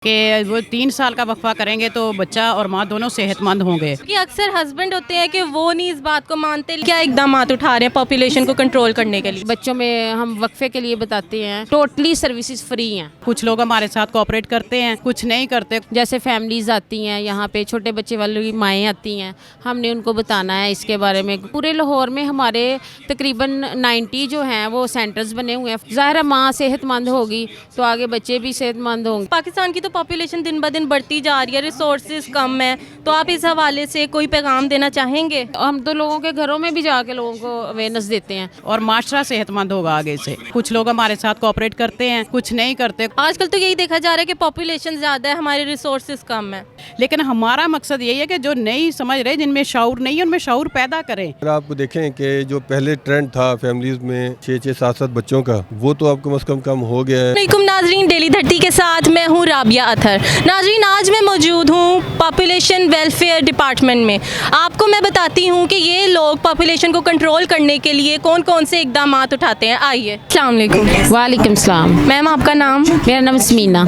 कि वो 3 साल का वक्फा करेंगे तो बच्चा और माँ दोनों सेहतमंद होंगे। कि अक्सर हस्बैंड होते हैं कि वो नहीं इस बात को मानते। क्या इकदाम उठा रहे हैं पॉपुलेशन को कंट्रोल करने के लिए? बच्चों में हम वक्फे के लिए बताते हैं, टोटली सर्विसेज फ्री हैं। कुछ लोग हमारे साथ कोऑपरेट करते हैं, कुछ नहीं करते। जैसे फैमिलीज आती हैं यहाँ पे, छोटे बच्चे वाली माएँ आती हैं, हमने उनको बताना है इसके बारे में। पूरे लाहौर में हमारे तकरीबन 90 जो हैं वो सेंटर्स बने हुए हैं। ज़ाहिर है माँ सेहतमंद होगी तो आगे बच्चे भी सेहतमंद होंगे। पाकिस्तान की तो पॉपुलेशन दिन ब दिन बढ़ती जा रही है, रिसोर्सेज कम है, तो आप इस हवाले से कोई पैगाम देना चाहेंगे? हम तो लोगों के घरों में भी जाके लोगों को अवेयरनेस देते हैं और माशरा सेहतमंद होगा आगे से। कुछ लोग हमारे साथ कोऑपरेट करते हैं, कुछ नहीं करते। आजकल तो यही देखा जा रहा है कि पॉपुलेशन ज़्यादा है, हमारे रिसोर्सेज कम है। लेकिन हमारा मकसद यही है कि जो नहीं समझ रहे, जिनमें शऊर नहीं है, उनमें शऊर पैदा करें। अगर आप देखें कि जो पहले ट्रेंड था फैमिलीज में 6-6, 7-7 बच्चों का, वो तो आपको कम हो गया है। वालेकुम नाजरीन, डेली 30 के साथ मैं हूँ राबिया अथर। नाजरीन, आज मैं मौजूद हूँ पॉपुलेशन वेलफेयर डिपार्टमेंट में। आपको मैं बताती हूँ कि ये लोग पॉपुलेशन को कंट्रोल करने के लिए कौन कौन से इकदाम उठाते हैं। आइए। अस्सलाम वालेकुम। वालेकुम सलाम। मैम, आपका नाम? मेरा नाम स्मीना।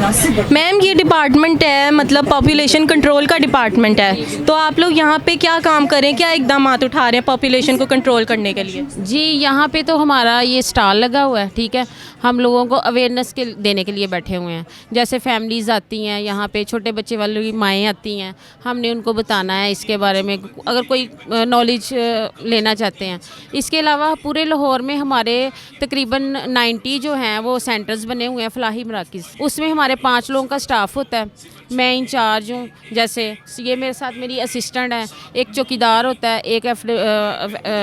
मैम, ये डिपार्टमेंट है, मतलब पॉपुलेशन कंट्रोल का डिपार्टमेंट है, तो आप लोग यहाँ पे क्या काम करें, क्या इकदाम उठा रहे हैं पॉपुलेशन को कंट्रोल करने के लिए? जी, यहाँ पे तो हमारा ये स्टॉल लगा हुआ है, ठीक है। हम लोगों को अवेयरनेस के देने के लिए बैठे हुए हैं। जैसे फैमिलीज़ आती हैं यहाँ पे, छोटे बच्चे वाली माएँ आती हैं, हमने उनको बताना है इसके बारे में, अगर कोई नॉलेज लेना चाहते हैं। इसके अलावा पूरे लाहौर में हमारे तकरीबन 90 जो हैं वो सेंटर्स बने हुए हैं, फलाही मराकिज़। उसमें हमारे 5 लोगों का स्टाफ होता है, मैं इंचार्ज हूँ। जैसे ये मेरे साथ मेरी असिस्टेंट है, एक चौकीदार होता है, एक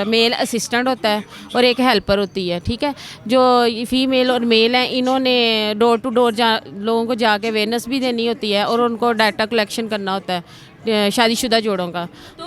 मेल असिस्टेंट होता है और एक हेल्पर होती है, ठीक है। जो फीमेल और मेल हैं, इन्होंने डोर टू डोर लोगों को जाके अवेयरनेस भी देनी होती है और उनको डाटा कलेक्शन करना होता है शादीशुदा जोड़ों का। तो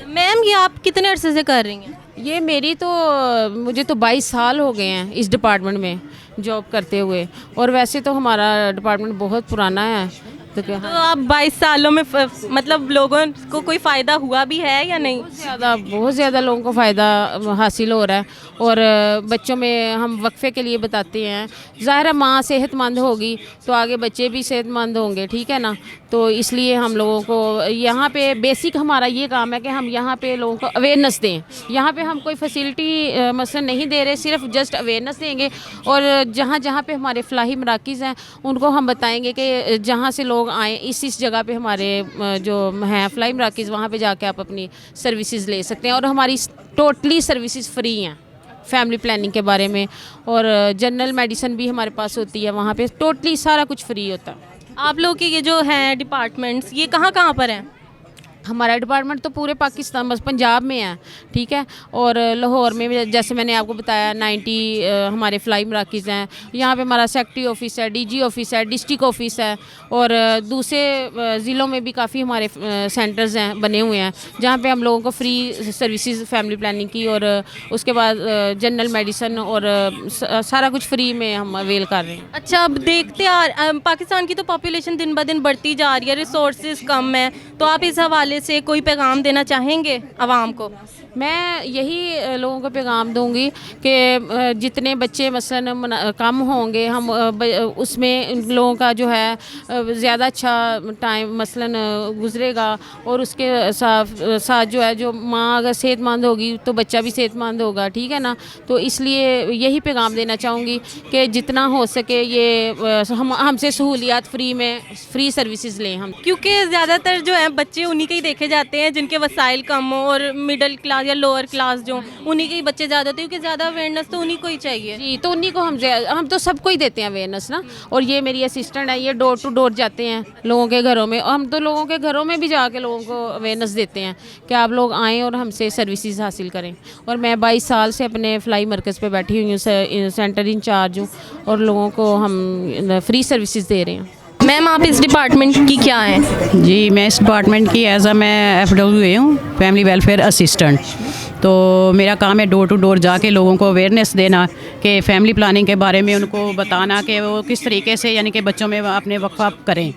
मैम, ये आप कितने अरसे से कर रही हैं? ये मुझे तो 22 साल हो गए हैं इस डिपार्टमेंट में जॉब करते हुए, और वैसे तो हमारा डिपार्टमेंट बहुत पुराना है। तो आप 22 सालों में मतलब लोगों को कोई फ़ायदा हुआ भी है या नहीं? बहुत ज़्यादा लोगों को फ़ायदा हासिल हो रहा है, और बच्चों में हम वक्फे के लिए बताते हैं। ज़ाहिर है माँ सेहतमंद होगी तो आगे बच्चे भी सेहतमंद होंगे, ठीक है ना। तो इसलिए हम लोगों को यहाँ पे बेसिक हमारा ये काम है कि हम यहाँ पे लोगों को अवेयरनेस दें। यहाँ पे हम कोई फैसिलिटी मसलन नहीं दे रहे, सिर्फ जस्ट अवेयरनेस देंगे। और जहाँ जहाँ पे हमारे फलाही मराकिज़ हैं उनको हम बताएंगे कि जहाँ से लोग आएँ, इस जगह पे हमारे जो हैं फलाही मराकिज़, वहाँ पे जाके आप अपनी सर्विसेज ले सकते हैं। और हमारी टोटली सर्विसेज फ्री हैं फैमिली प्लानिंग के बारे में, और जनरल मेडिसिन भी हमारे पास होती है। वहाँ पे टोटली सारा कुछ फ्री होता है। आप लोग के ये जो हैं डिपार्टमेंट्स, ये कहाँ कहाँ पर हैं? हमारा डिपार्टमेंट तो पूरे पाकिस्तान, बस पंजाब में है, ठीक है। और लाहौर में जैसे मैंने आपको बताया 90 हमारे फ्लाई मराकिज़ हैं। यहाँ पे हमारा सेक्रेटरी ऑफिस है, डीजी ऑफिस है, डिस्ट्रिक्ट ऑफिस है, और दूसरे ज़िलों में भी काफ़ी हमारे सेंटर्स हैं बने हुए हैं, जहाँ पे हम लोगों को फ्री सर्विसेज फैमिली प्लानिंग की, और उसके बाद जनरल मेडिसिन और सारा कुछ फ्री में हम अवेल कर रहे हैं। अच्छा, अब पाकिस्तान की तो पॉपुलेशन दिन ब दिन बढ़ती जा रही है, रिसोर्सेज कम है, तो आप इस हवाले से कोई पैगाम देना चाहेंगे आवाम को? मैं यही लोगों को पैगाम दूंगी कि जितने बच्चे मसलन कम होंगे, हम उसमें इन लोगों का जो है ज़्यादा अच्छा टाइम मसलन गुजरेगा, और उसके साथ जो है, जो माँ अगर सेहतमंद होगी तो बच्चा भी सेहतमंद होगा, ठीक है ना। तो इसलिए यही पैगाम देना चाहूँगी कि जितना हो सके ये हमसे सहूलियात फ्री सर्विसेज लें हम, क्योंकि ज़्यादातर जो है बच्चे उन्हीं के ही देखे जाते हैं जिनके वसाइल कम हो, और मिडिल क्लास या लोअर क्लास जो उन्हीं के ही बच्चे ज़्यादा होते हैं, क्योंकि ज़्यादा अवेयरनेस तो उन्हीं को ही चाहिए। जी, तो उन्हीं को हम तो सबको ही देते हैं अवेयरनेस ना। और ये मेरी असिस्टेंट है, ये डोर टू डोर जाते हैं लोगों के घरों में, और हम तो लोगों के घरों में भी जाके लोगों को अवेयरनेस देते हैं कि आप लोग आएँ और हमसे सर्विसेज हासिल करें। और मैं 22 साल से अपने फलाई मरकज़ पे बैठी हुई हूँ, सेंटर इंचार्ज हूँ, और लोगों को हम फ्री सर्विसेज दे रहे हैं। मैम, आप इस डिपार्टमेंट की क्या हैं? जी, मैं इस डिपार्टमेंट की मैं FWA हूँ, फैमिली वेलफेयर असिस्टेंट। तो मेरा काम है डोर टू डोर जाके लोगों को अवेयरनेस देना कि फैमिली प्लानिंग के बारे में, उनको बताना कि वो किस तरीके से यानी कि बच्चों में अपने वक्फा करें,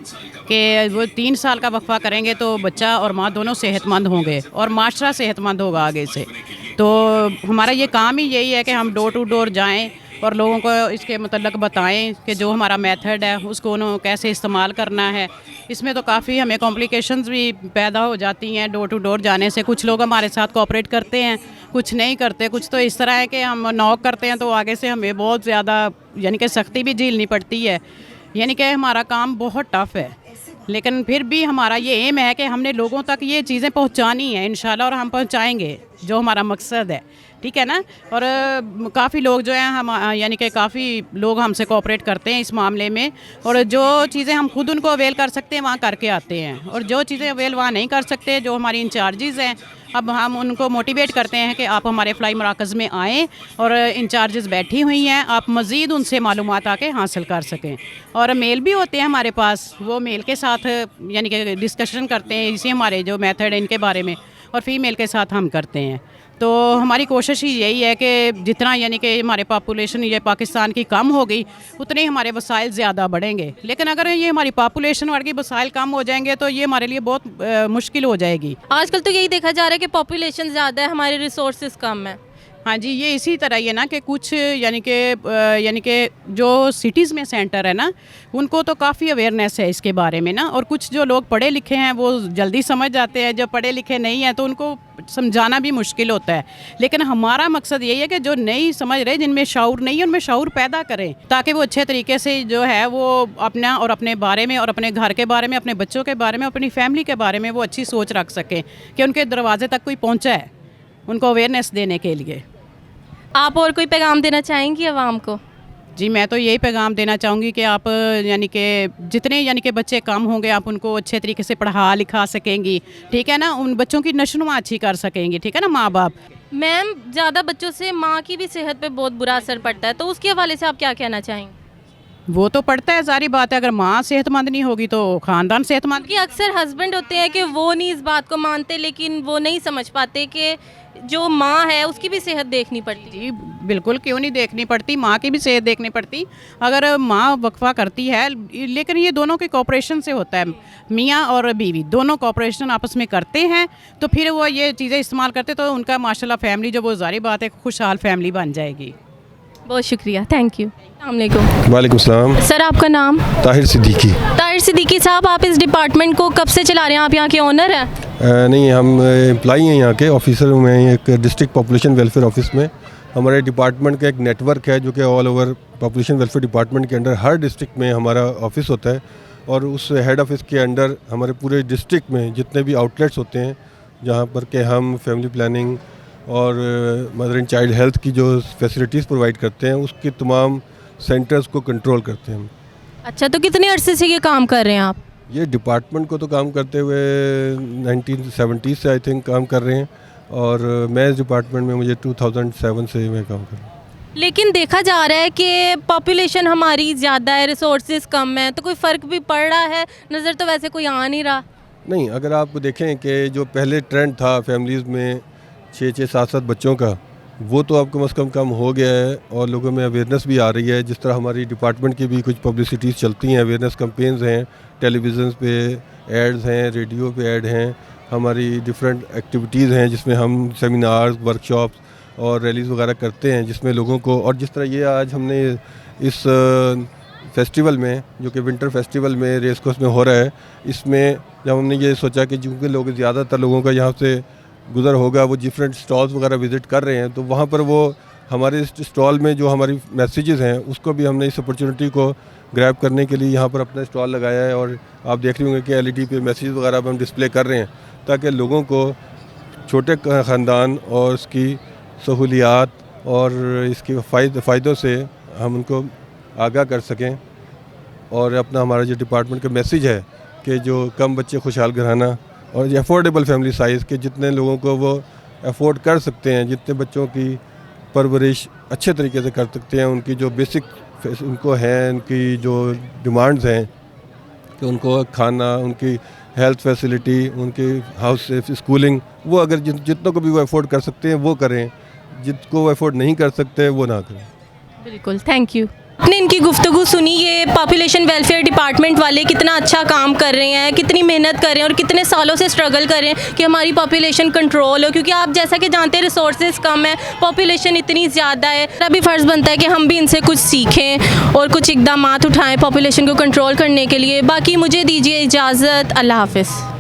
कि वो 3 साल का वक्फा करेंगे तो बच्चा और माँ दोनों सेहतमंद होंगे और माशरा सेहतमंद होगा आगे से। तो हमारा ये काम ही यही है कि हम डोर टू डोर जाएँ और लोगों को इसके मतलब बताएं कि जो हमारा मेथड है उसको कैसे इस्तेमाल करना है। इसमें तो काफ़ी हमें कॉम्प्लिकेशंस भी पैदा हो जाती हैं डोर टू डोर जाने से। कुछ लोग हमारे साथ कोऑपरेट करते हैं, कुछ नहीं करते। कुछ तो इस तरह है कि हम नॉक करते हैं तो आगे से हमें बहुत ज़्यादा यानी कि सख्ती भी झेलनी पड़ती है। यानी कि हमारा काम बहुत टफ़ है, लेकिन फिर भी हमारा ये एम है कि हमने लोगों तक ये चीज़ें पहुंचानी है इंशाल्लाह, और हम पहुंचाएंगे जो हमारा मकसद है, ठीक है ना। और काफ़ी लोग जो हैं हम यानी कि काफ़ी लोग हमसे कोऑपरेट करते हैं इस मामले में, और जो चीज़ें हम खुद उनको अवेल कर सकते हैं वहाँ करके आते हैं, और जो चीज़ें अवेल वहाँ नहीं कर सकते, जो हमारी इंचार्जेज़ हैं, अब हम उनको मोटिवेट करते हैं कि आप हमारे फ्लाई मराकज़ में आएँ, और इंचार्जेस बैठी हुई हैं, आप मज़ीद उनसे मालूमात आके हासिल कर सकें। और मेल भी होते हैं हमारे पास, वो मेल के साथ यानी कि डिस्कशन करते हैं इसी हमारे जो मेथड है इनके बारे में, और फीमेल के साथ हम करते हैं। तो हमारी कोशिश ही यही है कि जितना यानी कि हमारे पॉपुलेशन ये पाकिस्तान की कम होगी उतने ही हमारे वसाइल ज़्यादा बढ़ेंगे। लेकिन अगर ये हमारी पॉपुलेशन और की वसाइल कम हो जाएंगे तो ये हमारे लिए बहुत मुश्किल हो जाएगी। आजकल तो यही देखा जा रहा है कि पॉपुलेशन ज़्यादा है, हमारे रिसोर्सेज कम है। हाँ जी, ये इसी तरह ही है ना कि कुछ यानी कि जो सिटीज़ में सेंटर है ना उनको तो काफ़ी अवेयरनेस है इसके बारे में ना, और कुछ जो लोग पढ़े लिखे हैं वो जल्दी समझ जाते हैं, जो पढ़े लिखे नहीं हैं तो उनको समझाना भी मुश्किल होता है। लेकिन हमारा मकसद यही है कि जो नहीं समझ रहे, जिनमें शऊर नहीं है, उनमें शऊर पैदा करें ताकि वो अच्छे तरीके से जो है वो अपना और अपने बारे में और अपने घर के बारे में, अपने बच्चों के बारे में, अपनी फैमिली के बारे में वो अच्छी सोच रख सकें कि उनके दरवाजे तक कोई पहुँचा है उनको अवेयरनेस देने के लिए। आप और कोई पैगाम देना चाहेंगी आवाम को? जी, मैं तो यही पैगाम देना चाहूँगी कि आप यानी कि जितने यानी कि बच्चे कम होंगे आप उनको अच्छे तरीके से पढ़ा लिखा सकेंगी, ठीक है ना, उन बच्चों की नशोनुमा अच्छी कर सकेंगी, ठीक है ना माँ बाप। मैम, ज़्यादा बच्चों से माँ की भी सेहत पे बहुत बुरा असर पड़ता है, तो उसके हवाले से आप क्या कहना चाहेंगे? वो तो पड़ता है, सारी बात है। अगर माँ सेहतमंद नहीं होगी तो ख़ानदान सेहतमंद। क्योंकि अक्सर हस्बैंड होते हैं कि वो नहीं इस बात को मानते, लेकिन वो नहीं समझ पाते कि जो माँ है उसकी भी सेहत देखनी पड़ती। जी बिल्कुल, क्यों नहीं देखनी पड़ती, माँ की भी सेहत देखनी पड़ती। अगर माँ वक्फा करती है, लेकिन ये दोनों के कोऑपरेशन से होता है, मियाँ और बीवी दोनों कोऑपरेशन आपस में करते हैं तो फिर वो ये चीज़ें इस्तेमाल करते तो उनका माशाल्लाह फैमिली जो वो ज़ाहिर बात है खुशहाल फैमिली बन जाएगी। बहुत शुक्रिया, थैंक यू। अस्सलाम वालेकुम सलाम। सर, आपका नाम? ताहिर सिद्दीकी। ताहिर सिद्दीकी साहब, आप इस डिपार्टमेंट को कब से चला रहे हैं? आप यहाँ के ओनर हैं? नहीं, हम एम्प्लॉई हैं यहाँ के, ऑफिसर हूँ मैं एक डिस्ट्रिक्ट पॉपुलेशन वेलफेयर ऑफिस में। हमारे डिपार्टमेंट का एक नेटवर्क है जो कि all over population welfare department के अंडर हर डिस्ट्रिक्ट में हमारा ऑफिस होता है, और उस हेड ऑफिस के अंडर हमारे पूरे डिस्ट्रिक्ट में जितने भी आउटलेट्स होते हैं जहाँ पर के हम फैमिली प्लानिंग और मदर एंड चाइल्ड हेल्थ की जो फैसिलिटीज़ प्रोवाइड करते हैं उसके तमाम सेंटर्स को कंट्रोल करते हैं हम। अच्छा, तो कितने अरसे से ये काम कर रहे हैं आप? ये डिपार्टमेंट को तो काम करते हुए 1970 से आई थिंक काम कर रहे हैं, और मैं इस डिपार्टमेंट में मुझे 2007 से मैं काम कर रहा हूँ। लेकिन देखा जा रहा है कि पॉपुलेशन हमारी ज़्यादा है, रिसोर्सेज कम है, तो कोई फ़र्क भी पड़ रहा है? नज़र तो वैसे कोई आ नहीं रहा। नहीं, अगर आप देखें कि जो पहले ट्रेंड था फैमिलीज़ में 6-6, 7-7 बच्चों का, वो तो अब कम से कम हो गया है, और लोगों में अवेयरनेस भी आ रही है। जिस तरह हमारी डिपार्टमेंट की भी कुछ पब्लिसिटीज़ चलती हैं, अवेयरनेस कैंपेन्स हैं, टेलीविज़न पे एड्स हैं, रेडियो पे ऐड हैं, हमारी डिफरेंट एक्टिविटीज़ हैं जिसमें हम सेमिनार्स, वर्कशॉप्स और रैलीज़ वगैरह करते हैं जिसमें लोगों को, और जिस तरह ये आज हमने इस फेस्टिवल में जो कि विंटर फेस्टिवल में रेस कोर्स में हो रहा है, इसमें जब हमने ये सोचा कि चूँकि लोग ज़्यादातर लोगों का यहाँ से गुज़र होगा, वो डिफरेंट स्टॉल्स वगैरह विज़िट कर रहे हैं, तो वहाँ पर वो हमारे स्टॉल में जो हमारी मैसेजेस हैं उसको भी हमने इस अपॉर्चुनिटी को ग्रैब करने के लिए यहाँ पर अपना स्टॉल लगाया है। और आप देख रहे होंगे कि LED पे मैसेज वगैरह भी हम डिस्प्ले कर रहे हैं ताकि लोगों को छोटे ख़ानदान और इसकी सहूलियात और इसकी फ़ायदों से हम उनको आगाह कर सकें। और अपना हमारा जो डिपार्टमेंट का मैसेज है कि जो कम बच्चे खुशहाल घराना और अफोर्डेबल फैमिली साइज़ के, जितने लोगों को वो अफोर्ड कर सकते हैं, जितने बच्चों की परवरिश अच्छे तरीके से कर सकते हैं, उनकी जो बेसिक उनको हैं, उनकी जो डिमांड्स हैं कि उनको खाना, उनकी हेल्थ फैसिलिटी, उनकी हाउस सेफ स्कूलिंग, वो अगर जितनों को भी वो अफोर्ड कर सकते हैं वो करें, जिसको वो अफोर्ड नहीं कर सकते वो ना करें। बिल्कुल, थैंक यू। आपने इनकी गुफ्तगू सुनी, ये पॉपुलेशन वेलफेयर डिपार्टमेंट वाले कितना अच्छा काम कर रहे हैं, कितनी मेहनत कर रहे हैं और कितने सालों से स्ट्रगल कर रहे हैं कि हमारी पॉपुलेशन कंट्रोल हो, क्योंकि आप जैसा कि जानते हैं रिसोर्सेज कम है, पॉपुलेशन इतनी ज़्यादा है। अभी फ़र्ज़ बनता है कि हम भी इनसे कुछ सीखें और कुछ इकदाम उठाएँ पॉपुलेशन को कंट्रोल करने के लिए। बाकी मुझे दीजिए इजाज़त, अल्लाह हाफ़िज़।